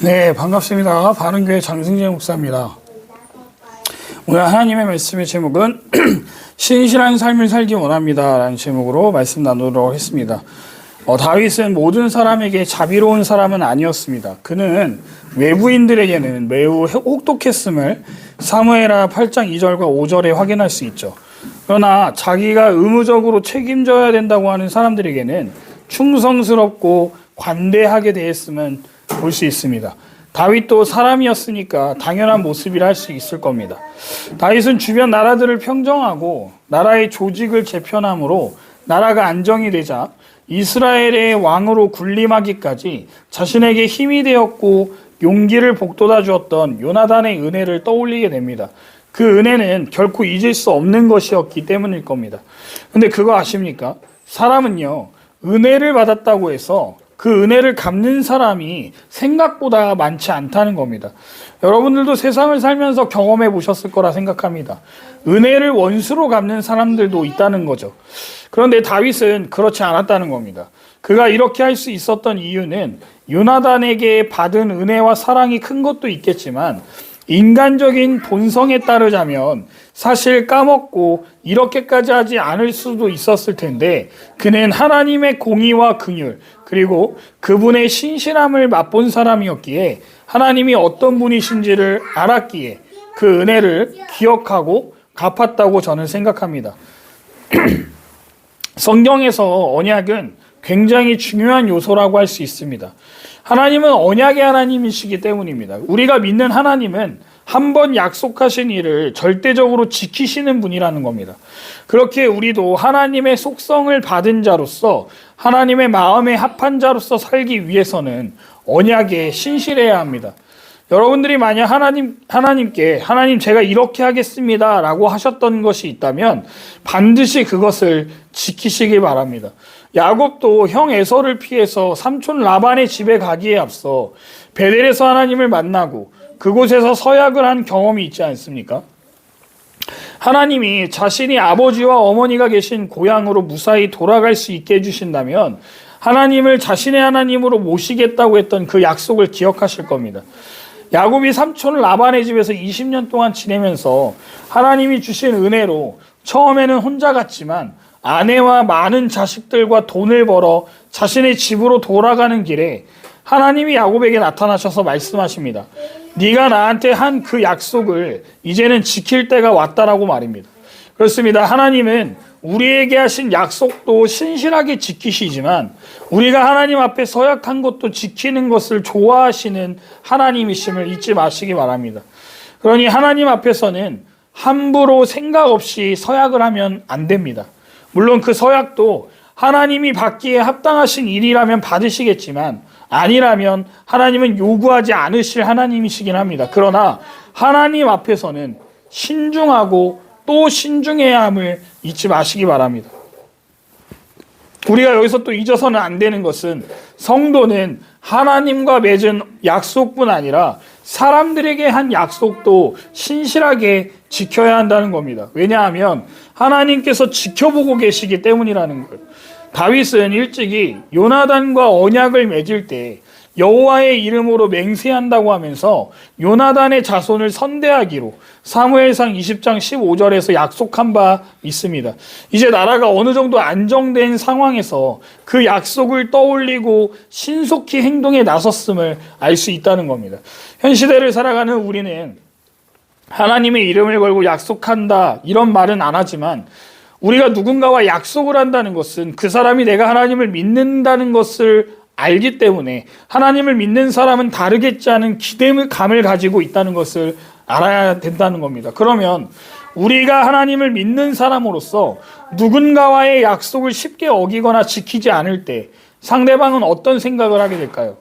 네, 반갑습니다. 바른교회 장승재 목사입니다. 오늘 하나님의 말씀의 제목은 신실한 삶을 살기 원합니다 라는 제목으로 말씀 나누도록 하겠습니다. 다윗은 모든 사람에게 자비로운 사람은 아니었습니다. 그는 외부인들에게는 매우 혹독했음을 사무엘하 8장 2절과 5절에 확인할 수 있죠. 그러나 자기가 의무적으로 책임져야 된다고 하는 사람들에게는 충성스럽고 관대하게 대했음은 볼 수 있습니다. 다윗도 사람이었으니까 당연한 모습이라 할 수 있을 겁니다. 다윗은 주변 나라들을 평정하고 나라의 조직을 재편함으로 나라가 안정이 되자 이스라엘의 왕으로 군림하기까지 자신에게 힘이 되었고 용기를 북돋아 주었던 요나단의 은혜를 떠올리게 됩니다. 그 은혜는 결코 잊을 수 없는 것이었기 때문일 겁니다. 근데 그거 아십니까? 사람은요, 은혜를 받았다고 해서 그 은혜를 갚는 사람이 생각보다 많지 않다는 겁니다. 여러분들도 세상을 살면서 경험해 보셨을 거라 생각합니다. 은혜를 원수로 갚는 사람들도 있다는 거죠. 그런데 다윗은 그렇지 않았다는 겁니다. 그가 이렇게 할 수 있었던 이유는 요나단에게 받은 은혜와 사랑이 큰 것도 있겠지만 인간적인 본성에 따르자면 사실 까먹고 이렇게까지 하지 않을 수도 있었을 텐데 그는 하나님의 공의와 긍휼 그리고 그분의 신실함을 맛본 사람이었기에 하나님이 어떤 분이신지를 알았기에 그 은혜를 기억하고 갚았다고 저는 생각합니다. 성경에서 언약은 굉장히 중요한 요소라고 할 수 있습니다. 하나님은 언약의 하나님이시기 때문입니다. 우리가 믿는 하나님은 한 번 약속하신 일을 절대적으로 지키시는 분이라는 겁니다. 그렇게 우리도 하나님의 속성을 받은 자로서 하나님의 마음에 합한 자로서 살기 위해서는 언약에 신실해야 합니다. 여러분들이 만약 하나님께 하나님 제가 이렇게 하겠습니다 라고 하셨던 것이 있다면 반드시 그것을 지키시기 바랍니다. 야곱도 형 에서를 피해서 삼촌 라반의 집에 가기에 앞서 베델에서 하나님을 만나고 그곳에서 서약을 한 경험이 있지 않습니까? 하나님이 자신이 아버지와 어머니가 계신 고향으로 무사히 돌아갈 수 있게 해주신다면 하나님을 자신의 하나님으로 모시겠다고 했던 그 약속을 기억하실 겁니다. 야곱이 삼촌 라반의 집에서 20년 동안 지내면서 하나님이 주신 은혜로 처음에는 혼자 갔지만 아내와 많은 자식들과 돈을 벌어 자신의 집으로 돌아가는 길에 하나님이 야곱에게 나타나셔서 말씀하십니다. 네가 나한테 한 그 약속을 이제는 지킬 때가 왔다라고 말입니다. 그렇습니다. 하나님은 우리에게 하신 약속도 신실하게 지키시지만 우리가 하나님 앞에 서약한 것도 지키는 것을 좋아하시는 하나님이심을 잊지 마시기 바랍니다. 그러니 하나님 앞에서는 함부로 생각 없이 서약을 하면 안 됩니다. 물론 그 서약도 하나님이 받기에 합당하신 일이라면 받으시겠지만 아니라면 하나님은 요구하지 않으실 하나님이시긴 합니다. 그러나 하나님 앞에서는 신중하고 또 신중해야 함을 잊지 마시기 바랍니다. 우리가 여기서 또 잊어서는 안 되는 것은 성도는 하나님과 맺은 약속뿐 아니라 사람들에게 한 약속도 신실하게 지켜야 한다는 겁니다. 왜냐하면 하나님께서 지켜보고 계시기 때문이라는 거예요. 다윗은 일찍이 요나단과 언약을 맺을 때 여호와의 이름으로 맹세한다고 하면서 요나단의 자손을 선대하기로 사무엘상 20장 15절에서 약속한 바 있습니다. 이제 나라가 어느 정도 안정된 상황에서 그 약속을 떠올리고 신속히 행동에 나섰음을 알 수 있다는 겁니다. 현 시대를 살아가는 우리는 하나님의 이름을 걸고 약속한다 이런 말은 안 하지만 우리가 누군가와 약속을 한다는 것은 그 사람이 내가 하나님을 믿는다는 것을 알기 때문에 하나님을 믿는 사람은 다르겠지 하는 기대감을 가지고 있다는 것을 알아야 된다는 겁니다. 그러면 우리가 하나님을 믿는 사람으로서 누군가와의 약속을 쉽게 어기거나 지키지 않을 때 상대방은 어떤 생각을 하게 될까요?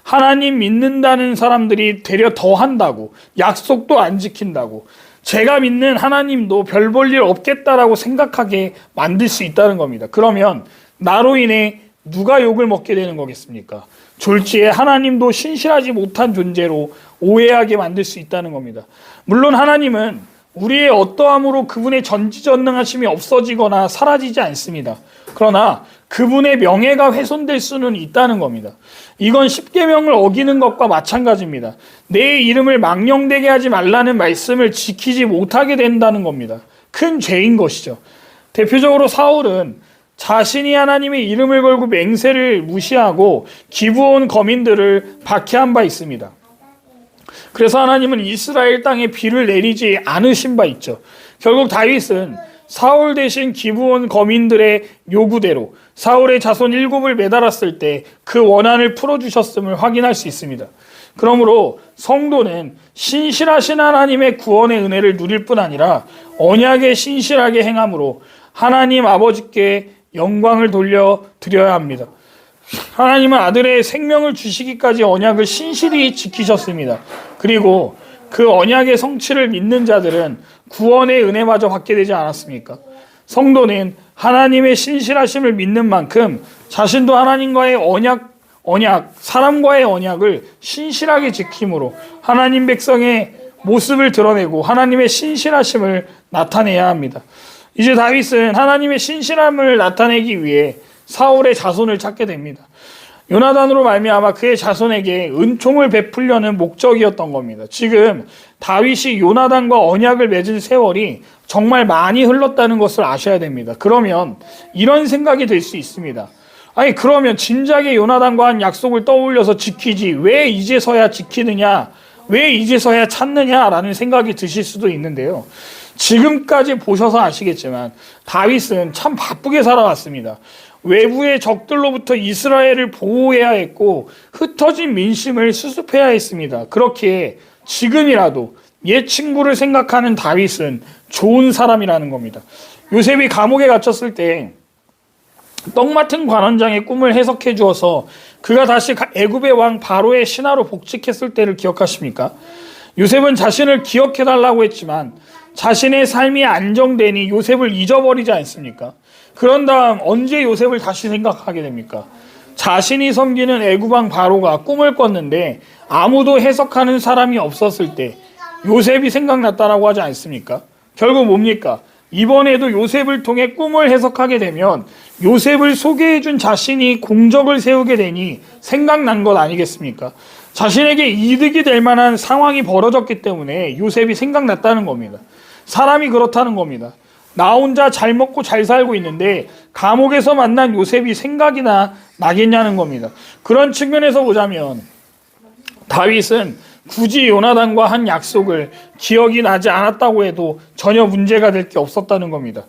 하나님 믿는다는 사람들이 되려 더 한다고, 약속도 안 지킨다고, 제가 믿는 하나님도 별 볼 일 없겠다라고 생각하게 만들 수 있다는 겁니다. 그러면 나로 인해 누가 욕을 먹게 되는 거겠습니까? 졸지에 하나님도 신실하지 못한 존재로 오해하게 만들 수 있다는 겁니다. 물론 하나님은 우리의 어떠함으로 그분의 전지전능하심이 없어지거나 사라지지 않습니다. 그러나 그분의 명예가 훼손될 수는 있다는 겁니다. 이건 십계명을 어기는 것과 마찬가지입니다. 내 이름을 망령되게 하지 말라는 말씀을 지키지 못하게 된다는 겁니다. 큰 죄인 것이죠. 대표적으로 사울은 자신이 하나님의 이름을 걸고 맹세를 무시하고 기브온 거민들을 박해한 바 있습니다. 그래서 하나님은 이스라엘 땅에 비를 내리지 않으신 바 있죠. 결국 다윗은 사울 대신 기브온 거민들의 요구대로 사울의 자손 7을 매달았을 때 그 원한을 풀어주셨음을 확인할 수 있습니다. 그러므로 성도는 신실하신 하나님의 구원의 은혜를 누릴 뿐 아니라 언약에 신실하게 행함으로 하나님 아버지께 영광을 돌려드려야 합니다. 하나님은 아들의 생명을 주시기까지 언약을 신실히 지키셨습니다. 그리고 그 언약의 성취를 믿는 자들은 구원의 은혜마저 받게 되지 않았습니까? 성도는 하나님의 신실하심을 믿는 만큼 자신도 하나님과의 사람과의 언약을 신실하게 지킴으로 하나님 백성의 모습을 드러내고 하나님의 신실하심을 나타내야 합니다. 이제 다윗은 하나님의 신실함을 나타내기 위해 사울의 자손을 찾게 됩니다. 요나단으로 말미암아 그의 자손에게 은총을 베풀려는 목적이었던 겁니다. 지금 다윗이 요나단과 언약을 맺은 세월이 정말 많이 흘렀다는 것을 아셔야 됩니다. 그러면 이런 생각이 들 수 있습니다. 아니 그러면 진작에 요나단과 한 약속을 떠올려서 지키지 왜 이제서야 지키느냐, 왜 이제서야 찾느냐라는 생각이 드실 수도 있는데요. 지금까지 보셔서 아시겠지만 다윗은 참 바쁘게 살아왔습니다. 외부의 적들로부터 이스라엘을 보호해야 했고 흩어진 민심을 수습해야 했습니다. 그렇기에 지금이라도 옛 친구를 생각하는 다윗은 좋은 사람이라는 겁니다. 요셉이 감옥에 갇혔을 때 떡 맡은 관원장의 꿈을 해석해 주어서 그가 다시 애굽의 왕 바로의 신하로 복직했을 때를 기억하십니까? 요셉은 자신을 기억해 달라고 했지만 자신의 삶이 안정되니 요셉을 잊어버리지 않습니까? 그런 다음 언제 요셉을 다시 생각하게 됩니까? 자신이 섬기는 애굽 왕 바로가 꿈을 꿨는데 아무도 해석하는 사람이 없었을 때 요셉이 생각났다라고 하지 않습니까? 결국 뭡니까? 이번에도 요셉을 통해 꿈을 해석하게 되면 요셉을 소개해준 자신이 공적을 세우게 되니 생각난 것 아니겠습니까? 자신에게 이득이 될 만한 상황이 벌어졌기 때문에 요셉이 생각났다는 겁니다. 사람이 그렇다는 겁니다. 나 혼자 잘 먹고 잘 살고 있는데 감옥에서 만난 요셉이 생각이 나겠냐는 겁니다. 그런 측면에서 보자면 다윗은 굳이 요나단과 한 약속을 기억이 나지 않았다고 해도 전혀 문제가 될 게 없었다는 겁니다.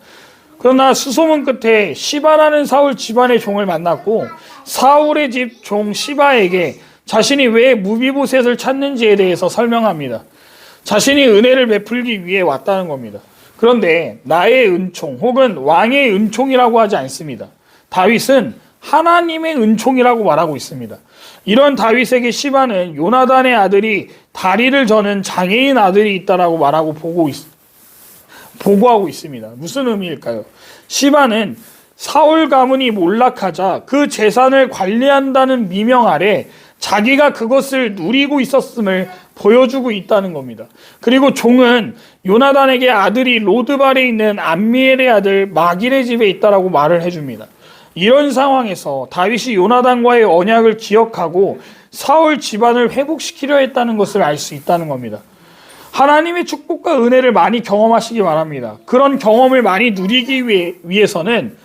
그러나 수소문 끝에 시바라는 사울 집안의 종을 만났고 사울의 집 종 시바에게 자신이 왜 무비보셋을 찾는지에 대해서 설명합니다. 자신이 은혜를 베풀기 위해 왔다는 겁니다. 그런데 나의 은총 혹은 왕의 은총이라고 하지 않습니다. 다윗은 하나님의 은총이라고 말하고 있습니다. 이런 다윗에게 시바는 요나단의 아들이 다리를 저는 장애인 아들이 있다라고 말하고 보고하고 있습니다. 무슨 의미일까요? 시바는 사울 가문이 몰락하자 그 재산을 관리한다는 미명 아래 자기가 그것을 누리고 있었음을 보여주고 있다는 겁니다. 그리고 종은 요나단에게 아들이 로드발에 있는 암미엘의 아들 마길의 집에 있다라고 말을 해줍니다. 이런 상황에서 다윗이 요나단과의 언약을 기억하고 사울 집안을 회복시키려 했다는 것을 알 수 있다는 겁니다. 하나님의 축복과 은혜를 많이 경험하시기 바랍니다. 그런 경험을 많이 누리기 위해서는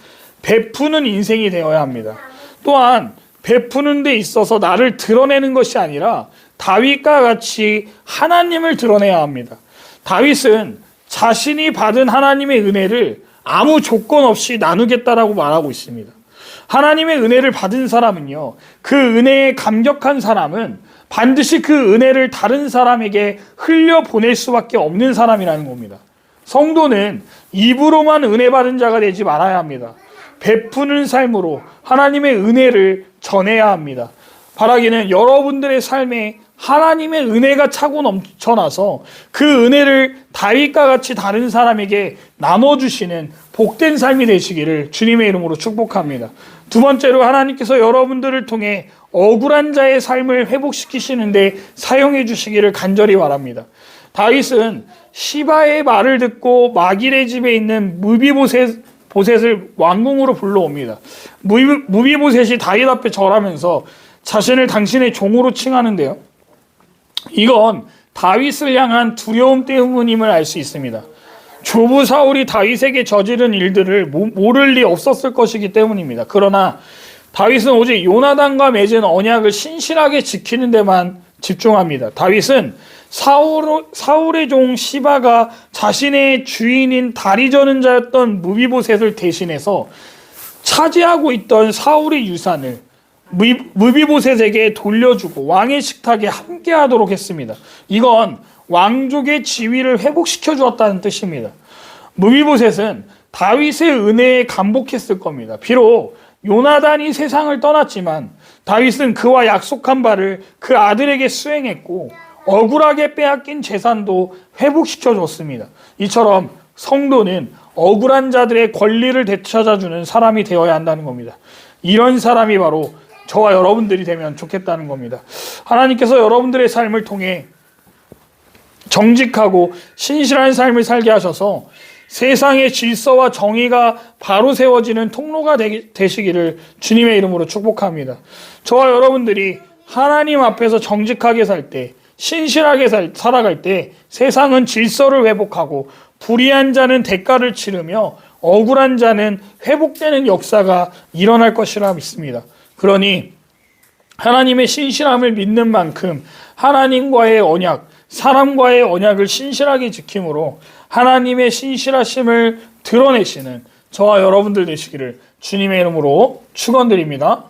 베푸는 인생이 되어야 합니다. 또한 베푸는 데 있어서 나를 드러내는 것이 아니라 다윗과 같이 하나님을 드러내야 합니다. 다윗은 자신이 받은 하나님의 은혜를 아무 조건 없이 나누겠다라고 말하고 있습니다. 하나님의 은혜를 받은 사람은요, 그 은혜에 감격한 사람은 반드시 그 은혜를 다른 사람에게 흘려보낼 수밖에 없는 사람이라는 겁니다. 성도는 입으로만 은혜 받은 자가 되지 말아야 합니다. 베푸는 삶으로 하나님의 은혜를 전해야 합니다. 바라기는 여러분들의 삶에 하나님의 은혜가 차고 넘쳐나서 그 은혜를 다윗과 같이 다른 사람에게 나눠주시는 복된 삶이 되시기를 주님의 이름으로 축복합니다. 두 번째로 하나님께서 여러분들을 통해 억울한 자의 삶을 회복시키시는데 사용해 주시기를 간절히 바랍니다. 다윗은 시바의 말을 듣고 마길의 집에 있는 보셋을 왕궁으로 불러옵니다. 무비보셋이 다윗 앞에 절하면서 자신을 당신의 종으로 칭하는데요. 이건 다윗을 향한 두려움 때문임을 알 수 있습니다. 조부 사울이 다윗에게 저지른 일들을 모를 리 없었을 것이기 때문입니다. 그러나 다윗은 오직 요나단과 맺은 언약을 신실하게 지키는 데만 집중합니다. 다윗은 사울의 종 시바가 자신의 주인인 다리 저는 자였던 무비보셋을 대신해서 차지하고 있던 사울의 유산을 무비보셋에게 돌려주고 왕의 식탁에 함께하도록 했습니다. 이건 왕족의 지위를 회복시켜 주었다는 뜻입니다. 무비보셋은 다윗의 은혜에 감복했을 겁니다. 비록 요나단이 세상을 떠났지만 다윗은 그와 약속한 바를 그 아들에게 수행했고 억울하게 빼앗긴 재산도 회복시켜 줬습니다. 이처럼 성도는 억울한 자들의 권리를 되찾아주는 사람이 되어야 한다는 겁니다. 이런 사람이 바로 저와 여러분들이 되면 좋겠다는 겁니다. 하나님께서 여러분들의 삶을 통해 정직하고 신실한 삶을 살게 하셔서 세상의 질서와 정의가 바로 세워지는 통로가 되시기를 주님의 이름으로 축복합니다. 저와 여러분들이 하나님 앞에서 정직하게 살 때, 신실하게 살아갈 때 세상은 질서를 회복하고 불의한 자는 대가를 치르며 억울한 자는 회복되는 역사가 일어날 것이라 믿습니다. 그러니 하나님의 신실함을 믿는 만큼 하나님과의 언약, 사람과의 언약을 신실하게 지킴으로 하나님의 신실하심을 드러내시는 저와 여러분들 되시기를 주님의 이름으로 축원드립니다.